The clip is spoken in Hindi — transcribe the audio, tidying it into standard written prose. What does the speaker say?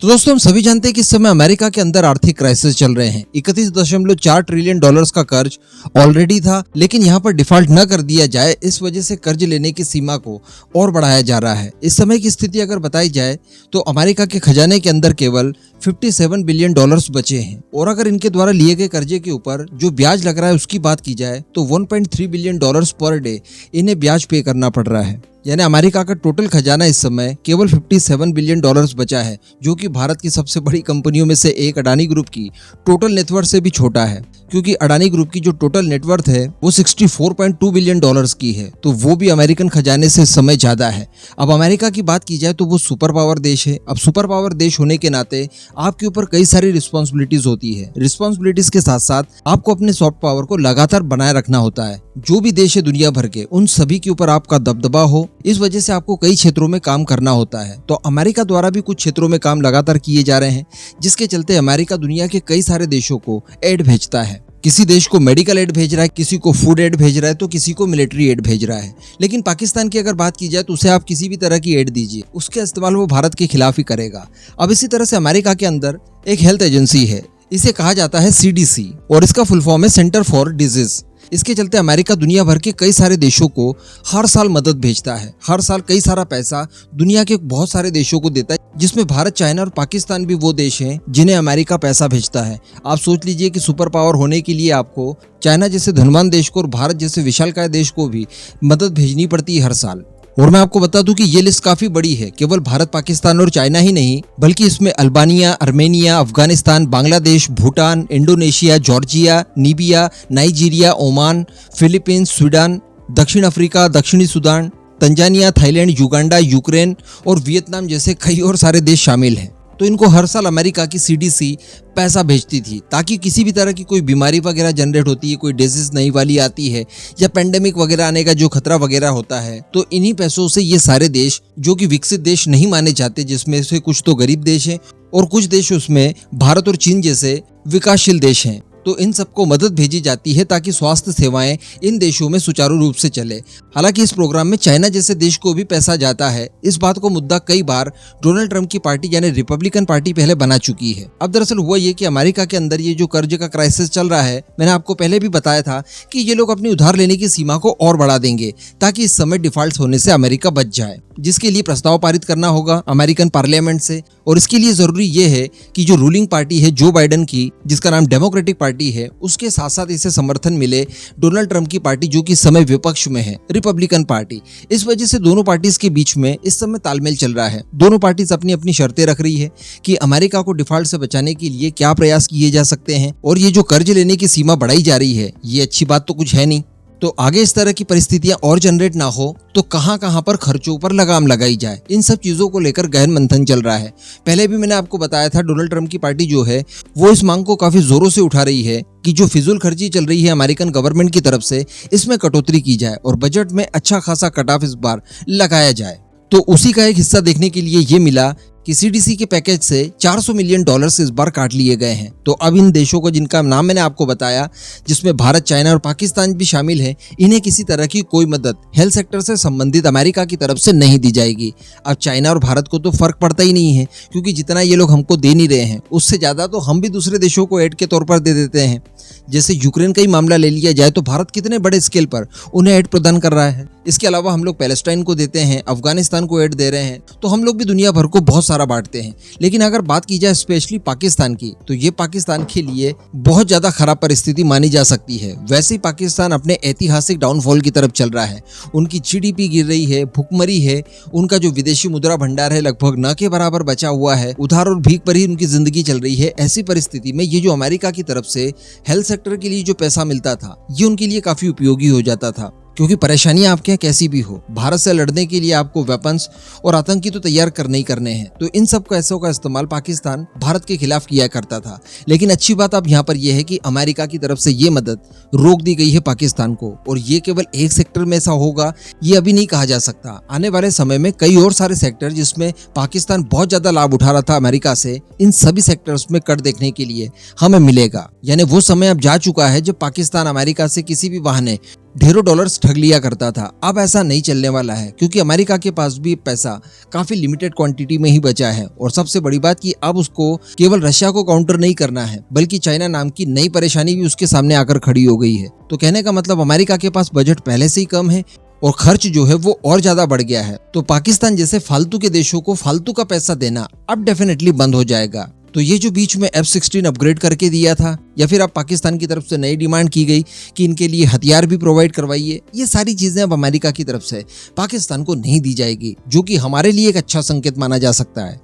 तो दोस्तों हम सभी जानते हैं कि इस समय अमेरिका के अंदर आर्थिक क्राइसिस चल रहे हैं। 31.4 ट्रिलियन डॉलर्स का कर्ज ऑलरेडी था, लेकिन यहाँ पर डिफॉल्ट न कर दिया जाए, इस वजह से कर्ज लेने की सीमा को और बढ़ाया जा रहा है। इस समय की स्थिति अगर बताई जाए तो अमेरिका के खजाने के अंदर केवल 57 बिलियन डॉलर्स बचे हैं, और अगर इनके द्वारा लिए गए कर्जे के ऊपर जो ब्याज लग रहा है उसकी बात की जाए तो 1.3 बिलियन डॉलर्स पर डे इन्हें ब्याज पे करना पड़ रहा है। यानी अमेरिका का टोटल खजाना इस समय केवल 57 बिलियन डॉलर्स बचा है, जो कि भारत की सबसे बड़ी कंपनियों में से एक अडानी ग्रुप की टोटल नेटवर्थ से भी छोटा है, क्योंकि अडानी ग्रुप की जो टोटल नेटवर्थ है वो 64.2 बिलियन डॉलर्स की है, तो वो भी अमेरिकन खजाने से इस समय ज्यादा है। अब अमेरिका की बात की जाए तो वो सुपर पावर देश है। अब सुपर पावर देश होने के नाते आपके ऊपर कई सारी रिस्पॉन्सिबिलिटीज होती है। रिस्पॉन्सिबिलिटीज के साथ साथ आपको अपने सॉफ्ट पावर को लगातार बनाए रखना होता है। जो भी देश है दुनिया भर के, उन सभी के ऊपर आपका दबदबा हो, इस वजह से आपको कई क्षेत्रों में काम करना होता है। तो अमेरिका द्वारा भी कुछ क्षेत्रों में काम लगातार किए जा रहे हैं, जिसके चलते अमेरिका दुनिया के कई सारे देशों को एड भेजता है। किसी देश को मेडिकल एड भेज रहा है, किसी को फूड एड भेज रहा है, तो किसी को मिलिट्री एड भेज रहा है। लेकिन पाकिस्तान की अगर बात की जाए तो उसे आप किसी भी तरह की एड दीजिए, उसके इस्तेमाल वो भारत के खिलाफ ही करेगा। अब इसी तरह से अमेरिका के अंदर एक हेल्थ एजेंसी है, इसे कहा जाता है CDC, और इसका फुल फॉर्म है सेंटर फॉर डिजीज। इसके चलते अमेरिका दुनिया भर के कई सारे देशों को हर साल मदद भेजता है। हर साल कई सारा पैसा दुनिया के बहुत सारे देशों को देता है, जिसमें भारत, चाइना और पाकिस्तान भी वो देश हैं जिन्हें अमेरिका पैसा भेजता है। आप सोच लीजिए कि सुपर पावर होने के लिए आपको चाइना जैसे धनवान देश को और भारत जैसे विशालकाय देश को भी मदद भेजनी पड़ती है हर साल। और मैं आपको बता दूं कि ये लिस्ट काफी बड़ी है। केवल भारत, पाकिस्तान और चाइना ही नहीं, बल्कि इसमें Albania, Armenia, Afghanistan, Bangladesh, Bhutan, Indonesia, Georgia, Namibia, Nigeria, Oman, Philippines, Sweden, दक्षिण अफ्रीका, दक्षिणी Sudan, Tanzania, Thailand, Uganda, Ukraine और वियतनाम जैसे कई और सारे देश शामिल हैं। तो इनको हर साल अमेरिका की CDC पैसा भेजती थी, ताकि किसी भी तरह की कोई बीमारी वगैरह जनरेट होती है, कोई डिजीज नई वाली आती है या पेंडेमिक वगैरह आने का जो खतरा वगैरह होता है, तो इन्हीं पैसों से ये सारे देश, जो कि विकसित देश नहीं माने जाते, जिसमें से कुछ तो गरीब देश हैं और कुछ देश उसमें भारत और चीन जैसे विकासशील देश हैं, तो इन सबको मदद भेजी जाती है ताकि स्वास्थ्य सेवाएं इन देशों में सुचारू रूप से चले। हालांकि इस प्रोग्राम में चाइना जैसे देश को भी पैसा जाता है। इस बात को मुद्दा कई बार डोनाल्ड ट्रंप की पार्टी यानी रिपब्लिकन पार्टी पहले बना चुकी है। अब दरअसल हुआ ये कि अमेरिका के अंदर ये जो कर्ज का क्राइसिस चल रहा है, मैंने आपको पहले भी बताया था कि ये लोग अपनी उधार लेने की सीमा को और बढ़ा देंगे, ताकि इस समय डिफॉल्ट होने से अमेरिका बच जाए, जिसके लिए प्रस्ताव पारित करना होगा अमेरिकन पार्लियामेंट से। और इसके लिए जरूरी ये है कि जो रूलिंग पार्टी है जो बाइडेन की, जिसका नाम डेमोक्रेटिक पार्टी है, उसके साथ साथ इसे समर्थन मिले डोनाल्ड ट्रंप की पार्टी, जो कि इस समय विपक्ष में है, रिपब्लिकन पार्टी। इस वजह से दोनों पार्टीज के बीच में इस समय तालमेल चल रहा है। दोनों पार्टीज अपनी अपनी शर्तें रख रही है कि अमेरिका को डिफॉल्ट से बचाने के लिए क्या प्रयास किए जा सकते हैं, और ये जो कर्ज लेने की सीमा बढ़ाई जा रही है, ये अच्छी बात तो कुछ है नहीं। तो आगे इस तरह की परिस्थितियां और जनरेट ना हो तो कहां पर खर्चों पर लगाम लगाई जाए, इन सब चीजों को लेकर गहन मंथन चल रहा है। पहले भी मैंने आपको बताया था, डोनाल्ड ट्रंप की पार्टी जो है वो इस मांग को काफी जोरों से उठा रही है कि जो फिजूल खर्ची चल रही है अमेरिकन गवर्नमेंट की तरफ से, इसमें कटौती की जाए और बजट में अच्छा खासा कट ऑफ इस बार लगाया जाए। तो उसी का एक हिस्सा देखने के लिए ये मिला कि CDC के पैकेज से 400 मिलियन डॉलर्स इस बार काट लिए गए हैं। तो अब इन देशों को, जिनका नाम मैंने आपको बताया, जिसमें भारत, चाइना और पाकिस्तान भी शामिल है, इन्हें किसी तरह की कोई मदद हेल्थ सेक्टर से संबंधित अमेरिका की तरफ से नहीं दी जाएगी। अब चाइना और भारत को तो फर्क पड़ता ही नहीं है, क्योंकि जितना ये लोग हमको दे नहीं रहे हैं, उससे ज्यादा तो हम भी दूसरे देशों को एड के तौर पर दे देते हैं। जैसे यूक्रेन का ही मामला ले लिया जाए तो भारत कितने बड़े स्केल पर उन्हें एड प्रदान कर रहा है। इसके अलावा हम लोग पैलेस्टाइन को देते हैं, अफगानिस्तान को एड दे रहे हैं, तो हम लोग भी दुनिया भर को बहुत सारा बांटते हैं। लेकिन अगर बात की जाए स्पेशली पाकिस्तान की, तो ये पाकिस्तान के लिए बहुत ज्यादा खराब परिस्थिति मानी जा सकती है। वैसे ही पाकिस्तान अपने ऐतिहासिक डाउनफॉल की तरफ चल रहा है। उनकी GDP गिर रही है, भुखमरी है, उनका जो विदेशी मुद्रा भंडार है लगभग न के बराबर बचा हुआ है, उधार और भीख पर ही उनकी जिंदगी चल रही है। ऐसी परिस्थिति में ये जो अमेरिका की तरफ से हेल्थ सेक्टर के लिए जो पैसा मिलता था, ये उनके लिए काफी उपयोगी हो जाता था, क्योंकि परेशानियां आपके यहाँ कैसी भी हो, भारत से लड़ने के लिए आपको वेपन्स और आतंकी तो तैयार करने ही करने हैं। तो इन सब पैसों का इस्तेमाल पाकिस्तान भारत के खिलाफ किया करता था। लेकिन अच्छी बात अब यहाँ पर यह है कि अमेरिका की तरफ से ये मदद रोक दी गई है पाकिस्तान को, और ये केवल एक सेक्टर में ऐसा होगा ये अभी नहीं कहा जा सकता। आने वाले समय में कई और सारे सेक्टर जिसमें पाकिस्तान बहुत ज्यादा लाभ उठा रहा था अमेरिका से, इन सभी सेक्टर्स में कट देखने के लिए हमें मिलेगा। यानी वो समय अब जा चुका है जब पाकिस्तान अमेरिका से किसी भी बहाने ढेरों डॉलर्स ठग लिया करता था। अब ऐसा नहीं चलने वाला है क्योंकि अमेरिका के पास भी पैसा काफी लिमिटेड क्वांटिटी में ही बचा है और सबसे बड़ी बात कि अब उसको केवल रशिया को काउंटर नहीं करना है बल्कि चाइना नाम की नई परेशानी भी उसके सामने आकर खड़ी हो गई है। तो कहने का मतलब अमेरिका के पास बजट पहले से ही कम है और खर्च जो है वो और ज्यादा बढ़ गया है। तो पाकिस्तान जैसे फालतू के देशों को फालतू का पैसा देना अब डेफिनेटली बंद हो जाएगा। तो ये जो बीच में F-16 अपग्रेड करके दिया था या फिर अब पाकिस्तान की तरफ से नई डिमांड की गई कि इनके लिए हथियार भी प्रोवाइड करवाइए, ये सारी चीजें अब अमेरिका की तरफ से पाकिस्तान को नहीं दी जाएगी, जो कि हमारे लिए एक अच्छा संकेत माना जा सकता है।